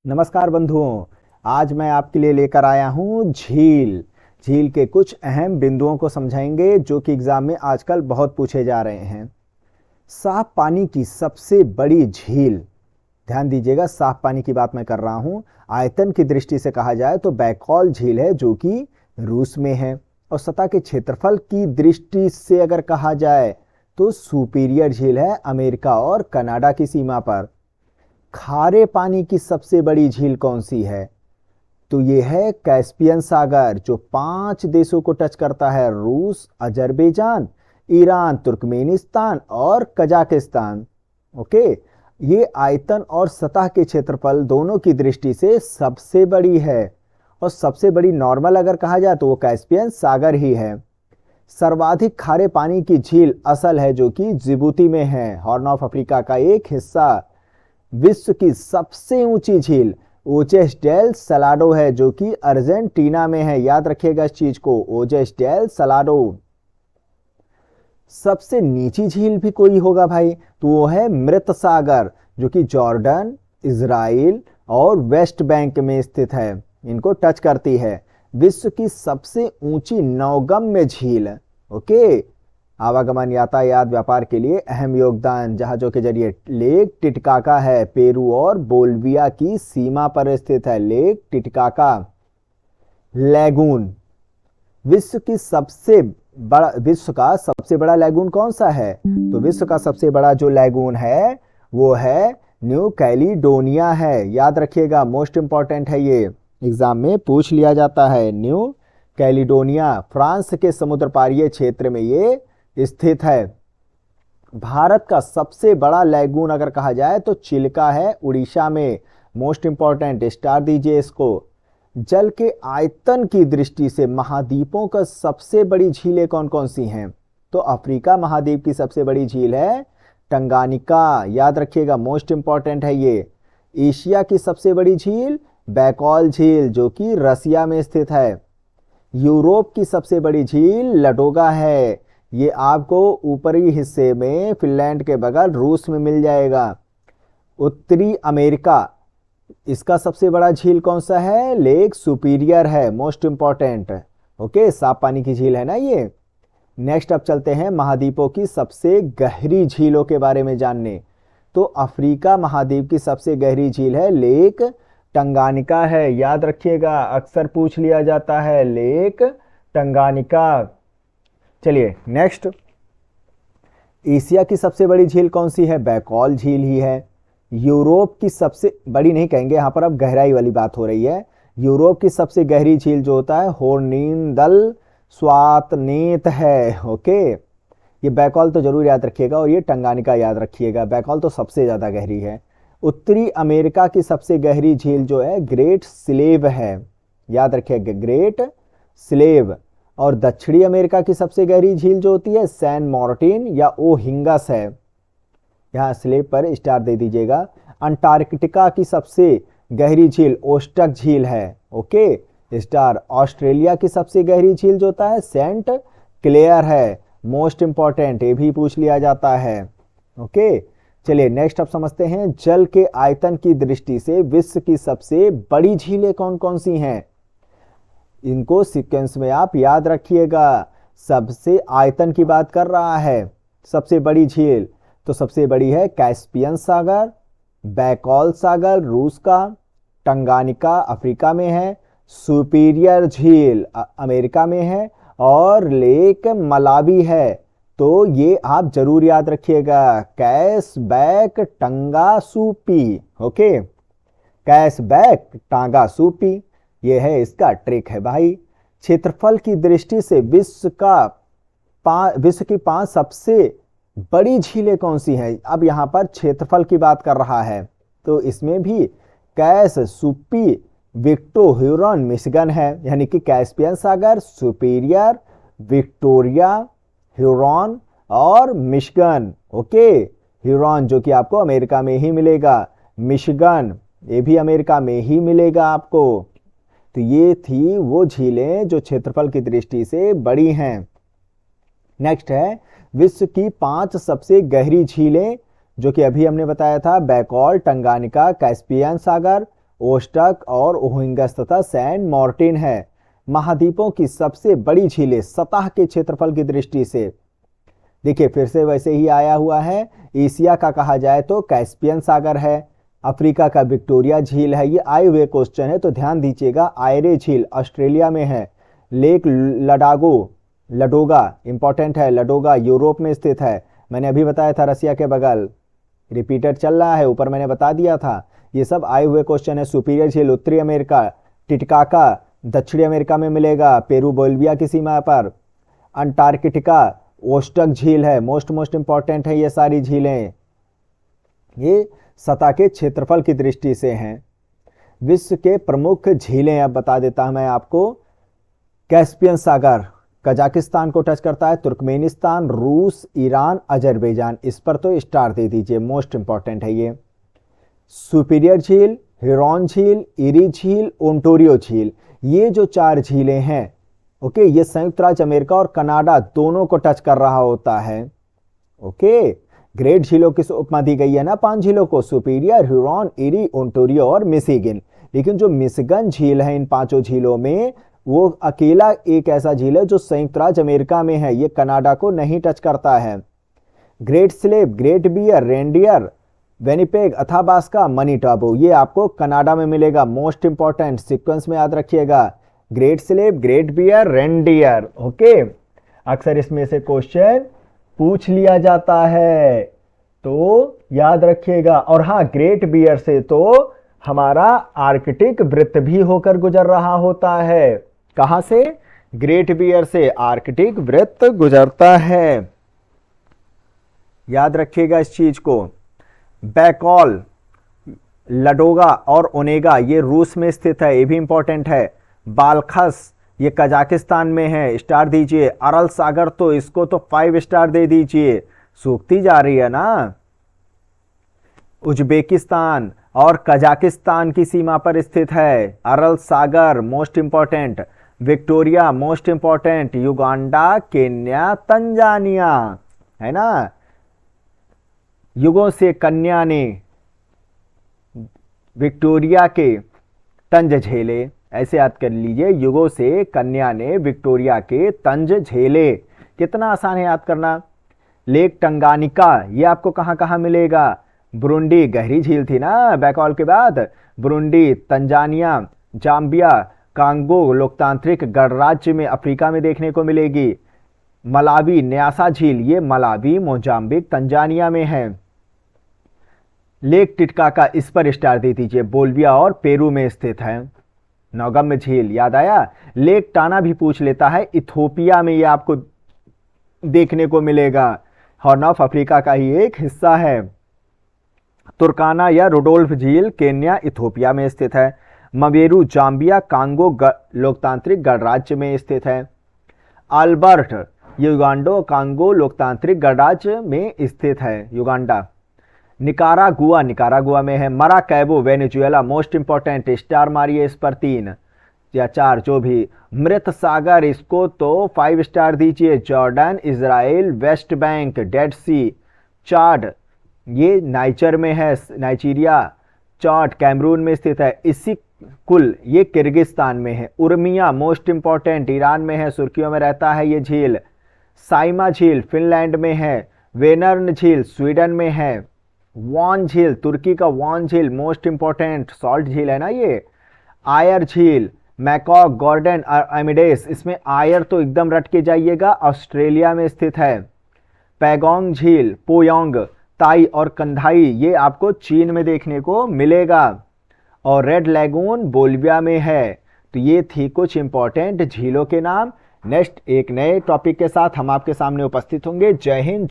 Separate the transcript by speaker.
Speaker 1: नमस्कार बंधुओं। आज मैं आपके लिए लेकर आया हूँ झील। झील के कुछ अहम बिंदुओं को समझाएंगे जो कि एग्जाम में आजकल बहुत पूछे जा रहे हैं। साफ पानी की सबसे बड़ी झील, ध्यान दीजिएगा, साफ पानी की बात मैं कर रहा हूँ। आयतन की दृष्टि से कहा जाए तो बैकॉल झील है जो कि रूस में है, और सतह के क्षेत्रफल की दृष्टि से अगर कहा जाए तो सुपीरियर झील है अमेरिका और कनाडा की सीमा पर। खारे पानी की सबसे बड़ी झील कौन सी है? तो ये है कैस्पियन सागर, जो 5 देशों को टच करता है: रूस, अजरबैजान, ईरान, तुर्कमेनिस्तान और कजाकिस्तान। ओके, ये आयतन और सतह के क्षेत्रफल दोनों की दृष्टि से सबसे बड़ी है, और सबसे बड़ी नॉर्मल अगर कहा जाए तो वो कैस्पियन सागर ही है। सर्वाधिक खारे पानी की झील असल है जो कि जिबूती में है, हॉर्न ऑफ अफ्रीका का एक हिस्सा। विश्व की सबसे ऊंची झील ओजेस डेल सलाडो है जो कि अर्जेंटीना में है। याद रखिएगा इस चीज को, ओजेस डेल सलाडो। सबसे नीची झील भी कोई होगा भाई, तो वो है मृत सागर, जो कि जॉर्डन, इजराइल और वेस्ट बैंक में स्थित है, इनको टच करती है। विश्व की सबसे ऊंची नौगम्य झील, ओके, आवागमन, यातायात, व्यापार के लिए अहम योगदान, जहाजों के जरिए, लेक टिटकाका है, पेरू और बोल्विया की सीमा पर स्थित है, लेक टिटकाका। लैगून, विश्व का सबसे बड़ा लैगून कौन सा है? तो विश्व का सबसे बड़ा जो लैगून है वो है न्यू कैलिडोनिया है। याद रखिएगा, मोस्ट इंपॉर्टेंट है, ये एग्जाम में पूछ लिया जाता है। न्यू कैलिडोनिया फ्रांस के समुद्र पारीय क्षेत्र में ये स्थित है। भारत का सबसे बड़ा लैगून अगर कहा जाए तो चिल्का है, उड़ीसा में। मोस्ट इंपॉर्टेंट, स्टार दीजिए इसको। जल के आयतन की दृष्टि से महाद्वीपों का सबसे बड़ी झीलें कौन कौन सी हैं? तो अफ्रीका महाद्वीप की सबसे बड़ी झील है टंगानिका, याद रखिएगा, मोस्ट इंपॉर्टेंट है ये। एशिया की सबसे बड़ी झील बैकॉल झील जो कि रसिया में स्थित है। यूरोप की सबसे बड़ी झील लडोगा है, ये आपको ऊपरी हिस्से में फिनलैंड के बगल रूस में मिल जाएगा। उत्तरी अमेरिका, इसका सबसे बड़ा झील कौन सा है? लेक सुपीरियर है, मोस्ट इंपॉर्टेंट। ओके, साफ पानी की झील है ना ये। नेक्स्ट अब चलते हैं महाद्वीपों की सबसे गहरी झीलों के बारे में जानने। तो अफ्रीका महाद्वीप की सबसे गहरी झील है लेक टंगानिका है, याद रखिएगा, अक्सर पूछ लिया जाता है, लेक टंगानिका। चलिए नेक्स्ट, एशिया की सबसे बड़ी झील कौन सी है? बैकॉल झील ही है। यूरोप की सबसे बड़ी नहीं कहेंगे, यहाँ पर अब गहराई वाली बात हो रही है। यूरोप की सबसे गहरी झील जो होता है होर्निंदल स्वातनेत है। ओके, ये बैकॉल तो जरूर याद रखिएगा, और ये टंगानिका याद रखिएगा, बैकॉल तो सबसे ज़्यादा गहरी है। उत्तरी अमेरिका की सबसे गहरी झील जो है ग्रेट स्लेव है, याद रखिएगा, ग्रेट स्लेव। और दक्षिणी अमेरिका की सबसे गहरी झील जो होती है सैन मार्टिन या ओहिंगस है, यहाँ स्लेव पर स्टार दे दीजिएगा। अंटार्कटिका की सबसे गहरी झील ओस्टक झील है, ओके, स्टार। ऑस्ट्रेलिया की सबसे गहरी झील जो होता है सेंट क्लेयर है, मोस्ट इंपॉर्टेंट, ये भी पूछ लिया जाता है। ओके, चलिए नेक्स्ट अब समझते हैं जल के आयतन की दृष्टि से विश्व की सबसे बड़ी झीलें कौन कौन सी हैं। इनको सीक्वेंस में आप याद रखिएगा। सबसे आयतन की बात कर रहा है, सबसे बड़ी झील, तो सबसे बड़ी है कैस्पियन सागर, बैकॉल सागर रूस का, टंगानिका अफ्रीका में है, सुपीरियर झील अमेरिका में है, और लेक मलावी है। तो ये आप जरूर याद रखिएगा, कैसबैक टंगासूपी। ओके, कैसबैक टांगासूपी, ये है इसका ट्रिक है भाई। क्षेत्रफल की दृष्टि से विश्व की 5 सबसे बड़ी झीलें कौन सी हैं? अब यहाँ पर क्षेत्रफल की बात कर रहा है, तो इसमें भी कैस सुपी विक्टो ह्यूरॉन मिशिगन है, यानी कि कैस्पियन सागर, सुपीरियर, विक्टोरिया, ह्यूरॉन और मिशिगन। ओके, ह्यूरॉन जो कि आपको अमेरिका में ही मिलेगा, मिशिगन ये भी अमेरिका में ही मिलेगा आपको। तो ये थी वो झीलें जो क्षेत्रफल की दृष्टि से बड़ी हैं। नेक्स्ट है विश्व की 5 सबसे गहरी झीलें, जो कि अभी हमने बताया था, बैकॉल, टंगानिका, कैस्पियन सागर, ओस्टक और ओहिंगस तथा सैंड मार्टिन है। महाद्वीपों की सबसे बड़ी झीलें सतह के क्षेत्रफल की दृष्टि से, देखिए फिर से वैसे ही आया हुआ है। एशिया का कहा जाए तो कैस्पियन सागर है, अफ्रीका का विक्टोरिया झील है। ये आए हुए क्वेश्चन है तो ध्यान दीजिएगा। आयरे झील ऑस्ट्रेलिया में है। लेक लडोगा इंपॉर्टेंट है, लडोगा यूरोप में स्थित है। मैंने अभी बताया था रसिया के बगल, रिपीटेड चल रहा है, ऊपर मैंने बता दिया था। ये सब आए हुए क्वेश्चन है। सुपीरियर झील उत्तरी अमेरिका, टिटकाका दक्षिणी अमेरिका में मिलेगा, पेरू बोलिविया की सीमा पर। अंटार्कटिका ओस्टक झील है, मोस्ट इंपॉर्टेंट है ये सारी झीलें। ये सतह के क्षेत्रफल की दृष्टि से हैं। विश्व के प्रमुख झीलें अब बता देता हूं मैं आपको। कैस्पियन सागर कजाकिस्तान को टच करता है, तुर्कमेनिस्तान, रूस, ईरान, अजरबैजान। इस पर तो स्टार दे दीजिए, मोस्ट इंपॉर्टेंट है ये। सुपीरियर झील, हिरोन झील, इरी झील, ओंटारियो झील, ये जो 4 झीलें हैं, ओके, ये संयुक्त राज्य अमेरिका और कनाडा दोनों को टच कर रहा होता है। ओके, ग्रेट झीलों की उपमा दी गई है ना 5 झीलों को, सुपीरियर, हिरोन, इरी, ओंटारियो और मिशिगन। लेकिन जो मिशिगन झील है इन 5 झीलों में, वो अकेला एक ऐसा झील है जो संयुक्त राज्य अमेरिका में है, ये कनाडा को नहीं टच करता है। Great Slave, Great Bear, Reindeer, Winnipeg, Athabasca, Manitoba, ये आपको कनाडा में मिलेगा। मोस्ट इंपॉर्टेंट सीक्वेंस में याद रखिएगा, Great Slave, Great Bear, Reindeer. Okay, अक्सर इसमें से क्वेश्चन पूछ लिया जाता है तो याद रखिएगा। और हाँ, ग्रेट बियर से तो हमारा आर्कटिक वृत्त भी होकर गुजर रहा होता है। कहां से? ग्रेट बियर से आर्कटिक वृत्त गुजरता है, याद रखिएगा इस चीज को। बैकॉल, लडोगा और ओनेगा ये रूस में स्थित है, ये भी इंपॉर्टेंट है। बालखस ये कजाकिस्तान में है, स्टार दीजिए। अरल सागर तो इसको तो 5 स्टार दे दीजिए, सूखती जा रही है ना। उज्बेकिस्तान और कजाकिस्तान की सीमा पर स्थित है अरल सागर, most important. Victoria most important. Uganda, Kenya, Tanzania, है ना। युगों से कन्या ने विक्टोरिया के तंज झेले, ऐसे याद कर लीजिए। युगों से कन्या ने विक्टोरिया के तंज झेले, कितना आसान है याद करना। लेक टंगानिका ये आपको कहां कहां मिलेगा? बुरुंडी, गहरी झील थी ना बैकॉल के बाद। बुरुंडी, तंजानिया, जाम्बिया, कांगो लोकतांत्रिक गणराज्य में अफ्रीका में देखने को मिलेगी। मलावी, न्यासा झील ये मलावी, मोजाम्बिक, तंजानिया में है। लेक टिटकाका इस पर स्टार दे दीजिए, बोलिविया और पेरू में स्थित है। नौगम्य झील याद आया। लेक टाना भी पूछ लेता है, इथोपिया में ये आपको देखने को मिलेगा, हॉर्न ऑफ अफ्रीका का ही एक हिस्सा है। तुर्काना या रुडोल्फ झील केन्या, इथोपिया में स्थित है। मवेरू, जाम्बिया, कांगो लोकतांत्रिक गणराज्य में स्थित है। अल्बर्ट युगांडो, कांगो लोकतांत्रिक गणराज्य में स्थित है, युगांडा। निकारागुआ में है। मराकैबो, वेनेजुएला, मोस्ट इंपॉर्टेंट, स्टार मारिए इस पर 3 या 4 जो भी। मृत सागर इसको तो 5 स्टार दीजिए। Jordan, Israel, West Bank, Dead Sea. Chad ये नाइजर में है, नाइजीरिया। चाड कैमरून में स्थित है। इसी कुल ये किर्गिस्तान में है। उर्मिया मोस्ट इंपॉर्टेंट, ईरान में है, सुर्खियों में रहता है ये झील। साइमा झील फिनलैंड में है। वेनर्न झील स्वीडन में है। वॉन झील, तुर्की का वॉन झील, मोस्ट इंपॉर्टेंट, सॉल्ट झील है ना ये। आयर झील, मैकॉक, गॉर्डन और एमिडेस, इसमें आयर तो एकदम रट के जाइएगा, ऑस्ट्रेलिया में स्थित है। पैगोंग झील, पोयोंग, ताई और कंधाई ये आपको चीन में देखने को मिलेगा। और रेड लैगून बोलिविया में है। तो ये थी कुछ इंपॉर्टेंट झीलों के नाम। नेक्स्ट एक नए टॉपिक के साथ हम आपके सामने उपस्थित होंगे। जय हिंद।